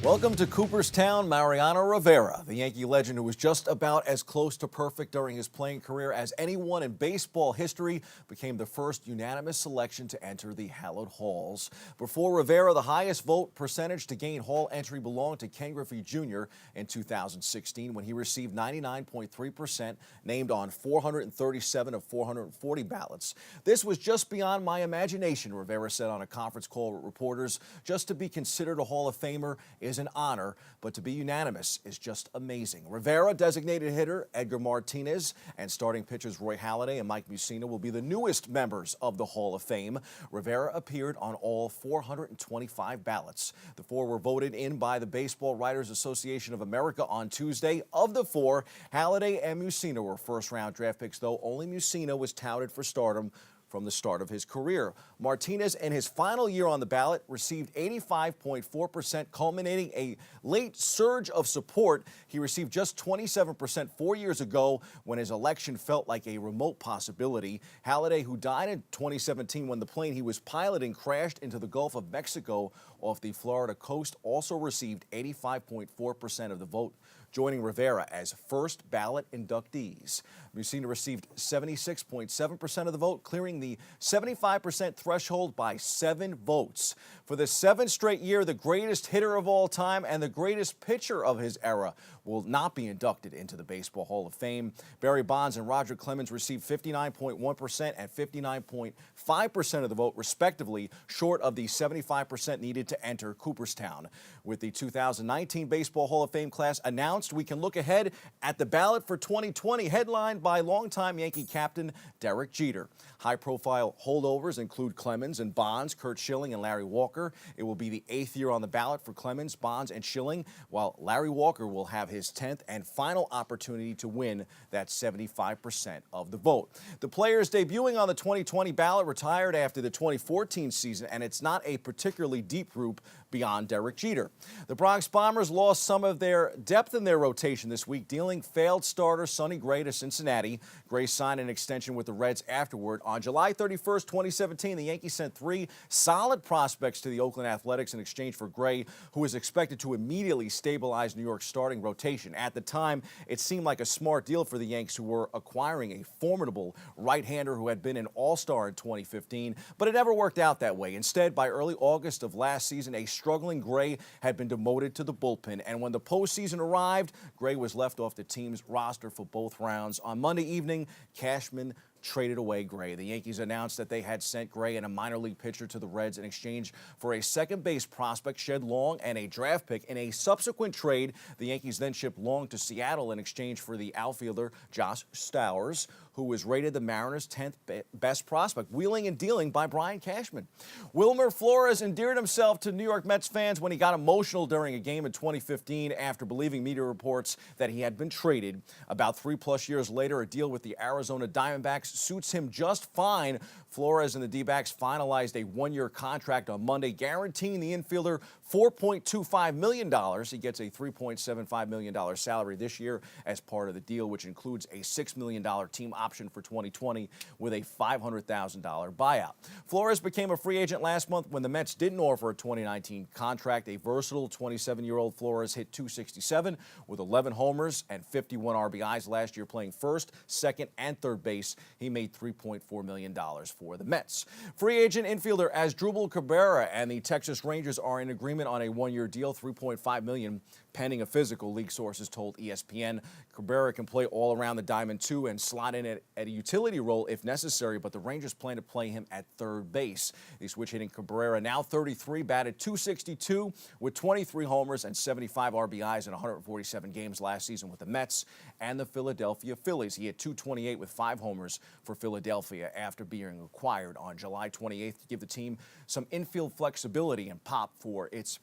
Welcome to Cooperstown, Mariano Rivera, the Yankee legend who was just about as close to perfect during his playing career as anyone in baseball history, became the first unanimous selection to enter the hallowed halls. Before Rivera, the highest vote percentage to gain hall entry belonged to Ken Griffey Jr. in 2016 when he received 99.3%, named on 437 of 440 ballots. This was just beyond my imagination, Rivera said on a conference call with reporters. Just to be considered a Hall of Famer is an honor, but to be unanimous is just amazing. Rivera, designated hitter Edgar Martinez, and starting pitchers Roy Halladay and Mike Mussina will be the newest members of the Hall of Fame. Rivera appeared on all 425 ballots. The four were voted in by the Baseball Writers Association of America on Tuesday. Of the four, Halladay and Mussina were first-round draft picks, though only Mussina was touted for stardom from the start of his career. Martinez, in his final year on the ballot, received 85.4%, culminating a late surge of support. He received just 27% 4 years ago when his election felt like a remote possibility. Halladay, who died in 2017 when the plane he was piloting crashed into the Gulf of Mexico off the Florida coast, also received 85.4% of the vote, joining Rivera as first ballot inductees. Mussina received 76.7% of the vote, clearing the 75% threshold by 7 votes. For the 7th straight year, the greatest hitter of all time and the greatest pitcher of his era will not be inducted into the Baseball Hall of Fame. Barry Bonds and Roger Clemens received 59.1% and 59.5% of the vote, respectively, short of the 75% needed to enter Cooperstown. With the 2019 Baseball Hall of Fame class announced, we can look ahead at the ballot for 2020, headlined by longtime Yankee captain Derek Jeter. High-profile holdovers include Clemens and Bonds, Curt Schilling, and Larry Walker. It will be the 8th year on the ballot for Clemens, Bonds, and Schilling, while Larry Walker will have his 10th and final opportunity to win that 75% of the vote. The players debuting on the 2020 ballot retired after the 2014 season, and it's not a particularly deep group beyond Derek Jeter. The Bronx Bombers lost some of their depth in their rotation this week, dealing failed starter Sonny Gray to Cincinnati. Gray signed an extension with the Reds afterward. On July 31st, 2017, the Yankees sent 3 solid prospects to the Oakland Athletics in exchange for Gray, who was expected to immediately stabilize New York's starting rotation. At the time, it seemed like a smart deal for the Yanks, who were acquiring a formidable right-hander who had been an all-star in 2015, but it never worked out that way. Instead, by early August of last season, a struggling Gray had been demoted to the bullpen, and when the postseason arrived, Gray was left off the team's roster for both rounds. On Monday evening, Cashman traded away Gray. The Yankees announced that they had sent Gray and a minor league pitcher to the Reds in exchange for a second base prospect, Shed Long, and a draft pick. In a subsequent trade, the Yankees then shipped Long to Seattle in exchange for the outfielder Josh Stowers, who was rated the Mariners' 10th best prospect, wheeling and dealing by Brian Cashman. Wilmer Flores endeared himself to New York Mets fans when he got emotional during a game in 2015 after believing media reports that he had been traded. About 3+ years later, a deal with the Arizona Diamondbacks suits him just fine. Flores and the D-backs finalized a 1-year contract on Monday, guaranteeing the infielder $4.25 million. He gets a $3.75 million salary this year as part of the deal, which includes a $6 million team option for 2020 with a $500,000 buyout. Flores became a free agent last month when the Mets didn't offer a 2019 contract. A versatile 27-year-old Flores hit .267 with 11 homers and 51 RBIs last year, playing first, second, and third base. He made $3.4 million for the Mets. Free agent infielder Asdrubal Cabrera and the Texas Rangers are in agreement on a 1-year deal, $3.5 million, pending a physical, league sources told ESPN. Cabrera can play all around the diamond too and slot in at at a utility role if necessary, but the Rangers plan to play him at third base. The switch-hitting Cabrera, now 33, batted .262 with 23 homers and 75 RBIs in 147 games last season with the Mets and the Philadelphia Phillies. He hit .228 with 5 homers for Philadelphia after being acquired on July 28th to give the team some infield flexibility and pop for its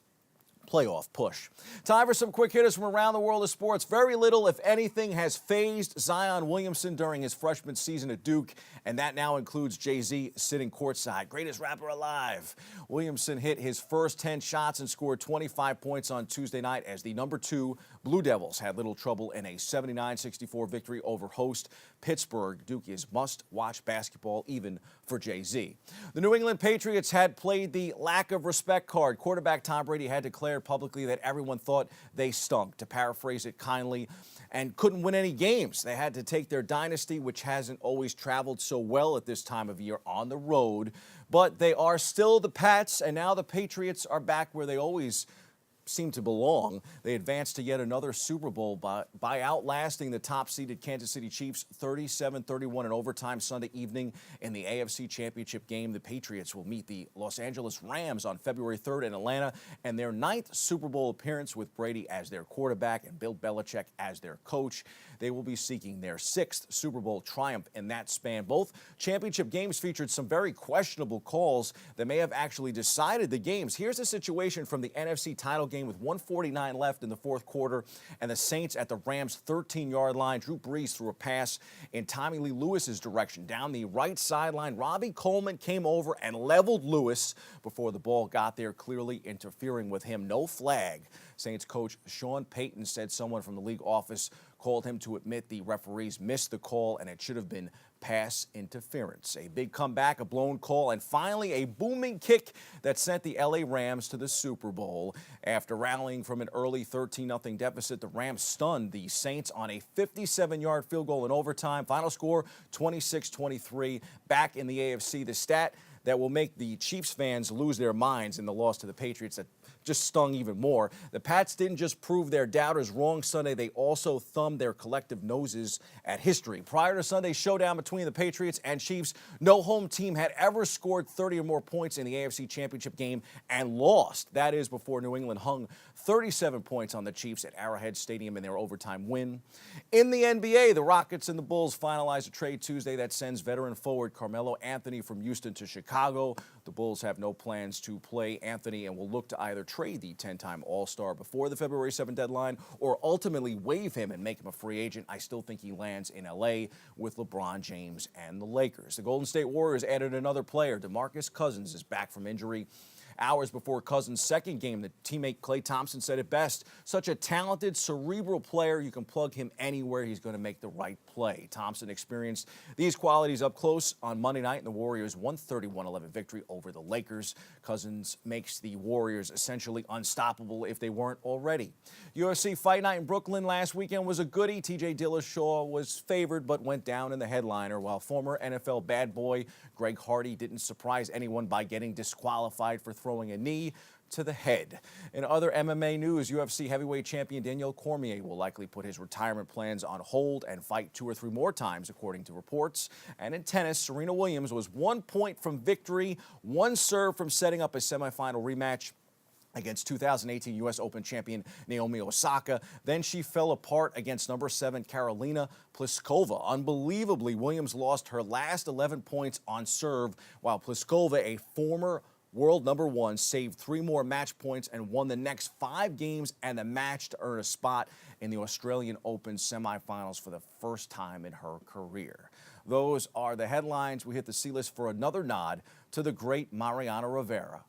playoff push. Time for some quick hitters from around the world of sports. Very little, if anything, has fazed Zion Williamson during his freshman season at Duke, and that now includes Jay-Z sitting courtside. Greatest rapper alive. Williamson hit his first 10 shots and scored 25 points on Tuesday night as the number 2 Blue Devils had little trouble in a 79-64 victory over host Pittsburgh. Duke is must-watch basketball even for Jay-Z. The New England Patriots had played the lack of respect card. Quarterback Tom Brady had declared publicly that everyone thought they stunk, to paraphrase it kindly, and couldn't win any games. They had to take their dynasty, which hasn't always traveled so well at this time of year, on the road. But they are still the Pats, and now the Patriots are back where they always seem to belong. They advanced to yet another Super Bowl by outlasting the top-seeded Kansas City Chiefs 37-31 in overtime Sunday evening in the AFC Championship game. The Patriots will meet the Los Angeles Rams on February 3rd in Atlanta, and their 9th Super Bowl appearance with Brady as their quarterback and Bill Belichick as their coach. They will be seeking their 6th Super Bowl triumph in that span. Both championship games featured some very questionable calls that may have actually decided the games. Here's a situation from the NFC title game with 1:49 left in the fourth quarter, and the Saints at the Rams' 13-yard line. Drew Brees threw a pass in Tommy Lee Lewis's direction down the right sideline. Robbie Coleman came over and leveled Lewis before the ball got there, clearly interfering with him. No flag. Saints coach Sean Payton said someone from the league office called him to admit the referees missed the call and it should have been pass interference. A big comeback, a blown call, and finally a booming kick that sent the LA Rams to the Super Bowl. After rallying from an early 13-0 deficit, the Rams stunned the Saints on a 57-yard field goal in overtime. Final score 26-23. Back in the AFC, the stat that will make the Chiefs fans lose their minds in the loss to the Patriots that just stung even more. The Pats didn't just prove their doubters wrong Sunday, they also thumbed their collective noses at history. Prior to Sunday's showdown between the Patriots and Chiefs, no home team had ever scored 30 or more points in the AFC Championship game and lost. That is before New England hung 37 points on the Chiefs at Arrowhead Stadium in their overtime win. In the NBA, the Rockets and the Bulls finalized a trade Tuesday that sends veteran forward Carmelo Anthony from Houston to Chicago. The Bulls have no plans to play Anthony and will look to either trade the 10-time All-Star before the February 7 deadline or ultimately waive him and make him a free agent. I still think he lands in L.A. with LeBron James and the Lakers. The Golden State Warriors added another player. DeMarcus Cousins is back from injury. Hours before Cousins' second game, the teammate Klay Thompson said it best. Such a talented, cerebral player, you can plug him anywhere. He's going to make the right play. Thompson experienced these qualities up close on Monday night in the Warriors' 131-11 victory over the Lakers. Cousins makes the Warriors essentially unstoppable if they weren't already. UFC Fight Night in Brooklyn last weekend was a goodie. TJ Dillashaw was favored but went down in the headliner, while former NFL bad boy Greg Hardy didn't surprise anyone by getting disqualified for throwing a knee to the head. In other MMA news, UFC heavyweight champion Daniel Cormier will likely put his retirement plans on hold and fight 2 or 3 more times, according to reports. And in tennis, Serena Williams was 1 point from victory, 1 serve from setting up a semifinal rematch against 2018 U.S. Open champion Naomi Osaka. Then she fell apart against number 7 Karolina Pliskova. Unbelievably, Williams lost her last 11 points on serve, while Pliskova, a former world number 1, saved 3 more match points and won the next 5 games and the match to earn a spot in the Australian Open semifinals for the first time in her career. Those are the headlines. We hit the C-list for another nod to the great Mariano Rivera.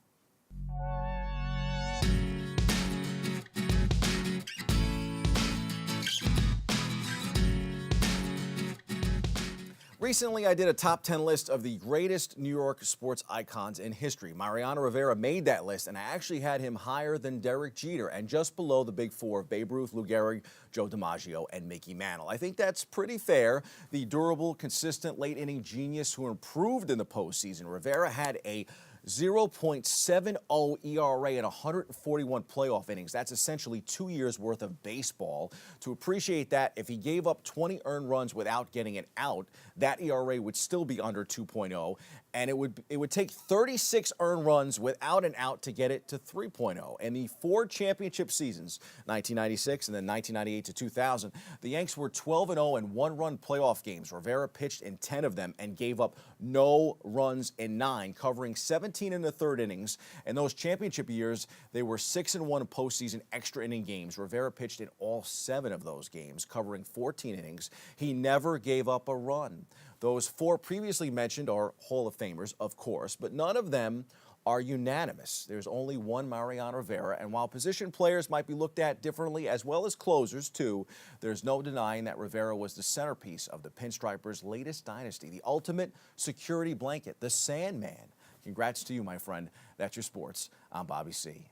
Recently, I did a top 10 list of the greatest New York sports icons in history. Mariano Rivera made that list, and I actually had him higher than Derek Jeter and just below the big 4 of Babe Ruth, Lou Gehrig, Joe DiMaggio, and Mickey Mantle. I think that's pretty fair. The durable, consistent, late-inning genius who improved in the postseason. Rivera had a 0.70 ERA in 141 playoff innings. That's essentially 2 years worth of baseball. To appreciate that, if he gave up 20 earned runs without getting an out, that ERA would still be under 2.0, and it would take 36 earned runs without an out to get it to 3.0. In the 4 championship seasons, 1996 and then 1998 to 2000, the Yanks were 12-0 in one-run playoff games. Rivera pitched in 10 of them and gave up no runs in 9, covering 17 in the third innings. In those championship years, they were 6-1 in postseason extra inning games. Rivera pitched in all 7 of those games, covering 14 innings. He never gave up a run. Those 4 previously mentioned are Hall of Famers, of course, but none of them are unanimous. There's only one Mariano Rivera, and while position players might be looked at differently, as well as closers too, there's no denying that Rivera was the centerpiece of the Pinstripers' latest dynasty, the ultimate security blanket, the Sandman. Congrats to you, my friend. That's your sports. I'm Bobby C.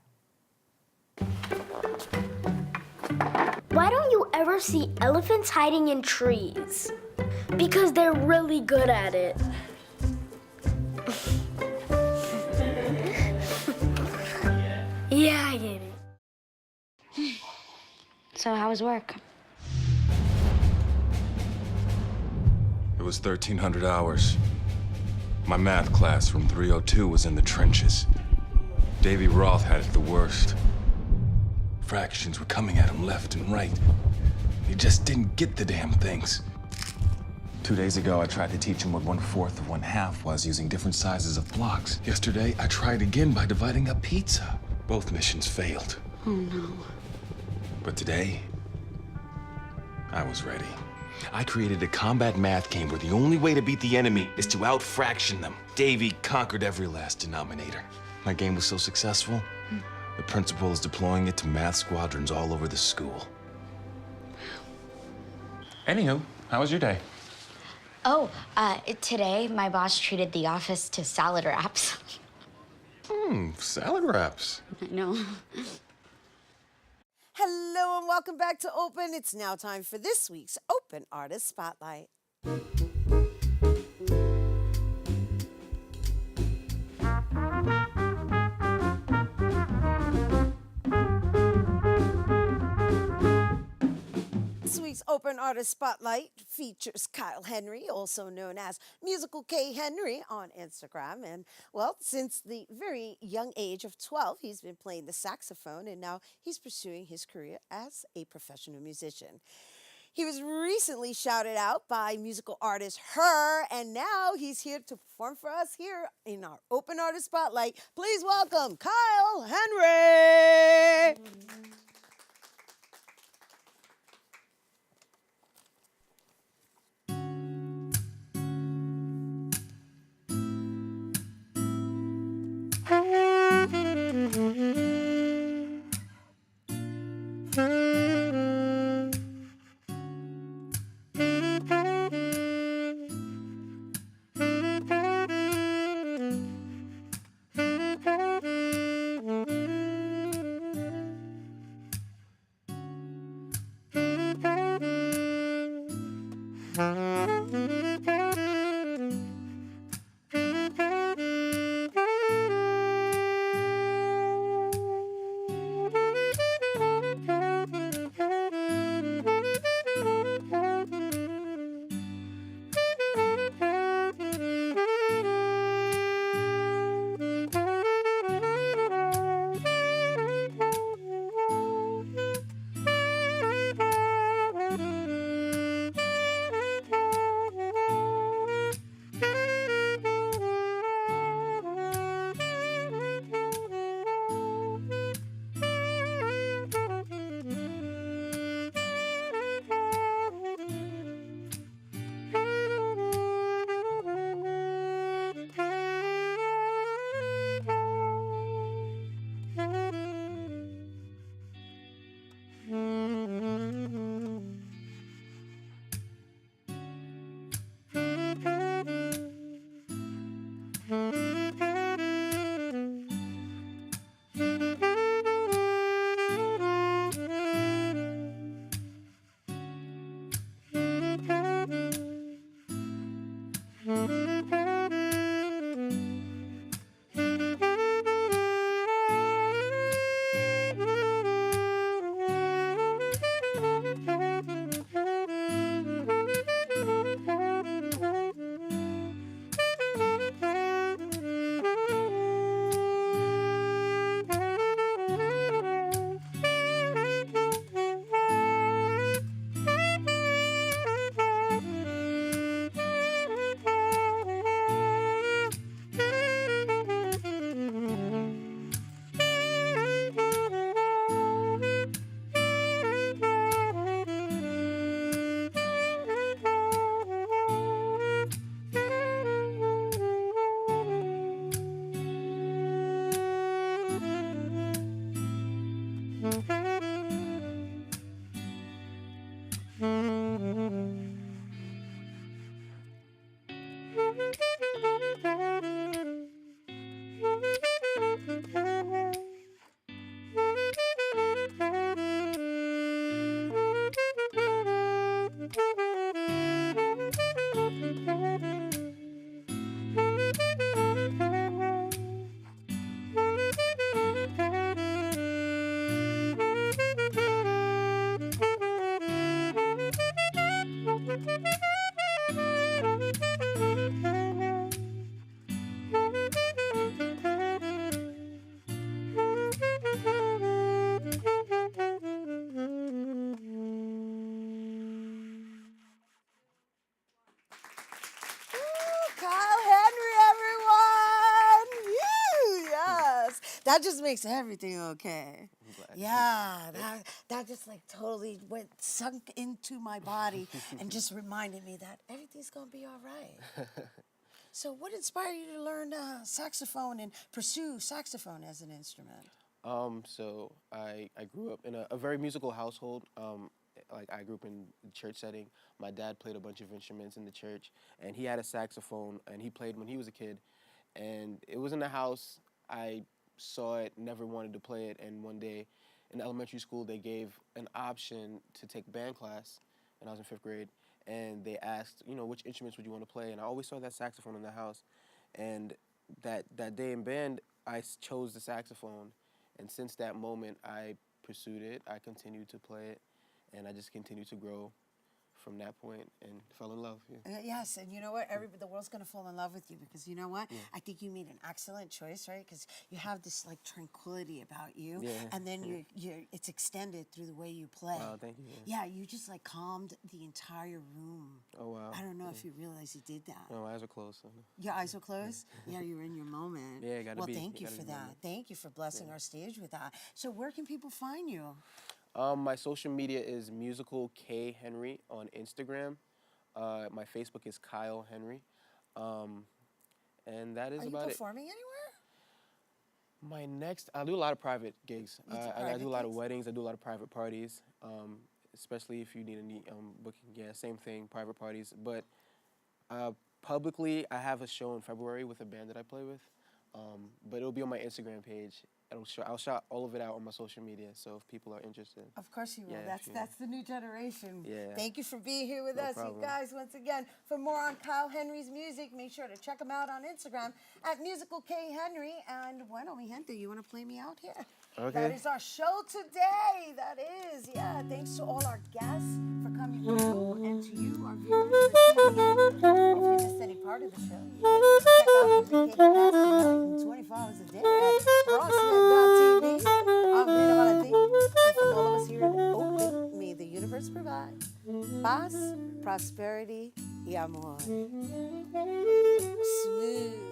Why don't you ever see elephants hiding in trees? Because they're really good at it. Yeah, I get it. So how was work? It was 1,300 hours. My math class from 302 was in the trenches. Davy Roth had it the worst. Fractions were coming at him left and right. He just didn't get the damn things. 2 days ago, I tried to teach him what 1/4 of 1/2 was using different sizes of blocks. Yesterday, I tried again by dividing up pizza. Both missions failed. Oh no. But today, I was ready. I created a combat math game where the only way to beat the enemy is to out-fraction them. Davy conquered every last denominator. My game was so successful, the principal is deploying it to math squadrons all over the school. Anywho, how was your day? Oh, today my boss treated the office to salad wraps. Salad wraps. I know. Hello and welcome back to Open. It's now time for this week's Open Artist Spotlight. This week's Open Artist Spotlight features Kyle Henry, also known as Musical K Henry on Instagram. And, well, since the very young age of 12, he's been playing the saxophone, and now he's pursuing his career as a professional musician. He was recently shouted out by musical artist Her, and now he's here to perform for us here in our Open Artist Spotlight. Please welcome Kyle Henry! Kyle Henry, everyone! Woo! Yes, that just makes everything okay. Yeah, that just like totally went sunk into my body and just reminded me that everything's gonna be all right. So, what inspired you to learn saxophone and pursue saxophone as an instrument? So I grew up in a very musical household. Like I grew up in the church setting. My dad played a bunch of instruments in the church, and he had a saxophone, and he played when he was a kid. And it was in the house. I saw it, never wanted to play it, and one day in elementary school they gave an option to take band class, and I was in 5th grade, and they asked, which instruments would you want to play? And I always saw that saxophone in the house, and that day in band, I chose the saxophone, and since that moment, I pursued it. I continued to play it, and I just continued to grow from that point and fell in love. Yeah. Yes, and you know what? The world's gonna fall in love with you because you know what? Yeah. I think you made an excellent choice, right? Because you have this like tranquility about you, and then it's extended through the way you play. Wow, thank you. Yeah, you just like calmed the entire room. Oh wow. I don't know if you realize you did that. No, my eyes are closed. So. Your eyes were closed? Yeah, you were in your moment. Yeah, gotta be. Well, thank you for that. Thank you for blessing our stage with that. So where can people find you? My social media is Musical K Henry on Instagram. My Facebook is Kyle Henry. And that is about it. Are you performing anywhere? I do a lot of private gigs. I do a lot of gigs? weddings. I do a lot of private parties, especially if you need any booking. Yeah, same thing, private parties. But publicly, I have a show in February with a band that I play with. But it'll be on my Instagram page. I'll shout all of it out on my social media, so if people are interested. Of course you will. Yeah, That's the new generation. Yeah. Thank you for being here with No us, problem. you guys. Once again, for more on Kyle Henry's music, make sure to check him out on Instagram at Musical K Henry. And bueno, mi gente, you want to play me out here? Okay. That is our show today. That is, yeah. Thanks to all our guests for coming through, and to you, our viewers, for tuning in. If you missed any part of the show, you can check out the Mickela Mallozzi 24 hours a day at BronxNet.tv. I'm Rhina Valentin, and from all of us here at Open, may the universe provide paz, prosperity, y amor. Smooth.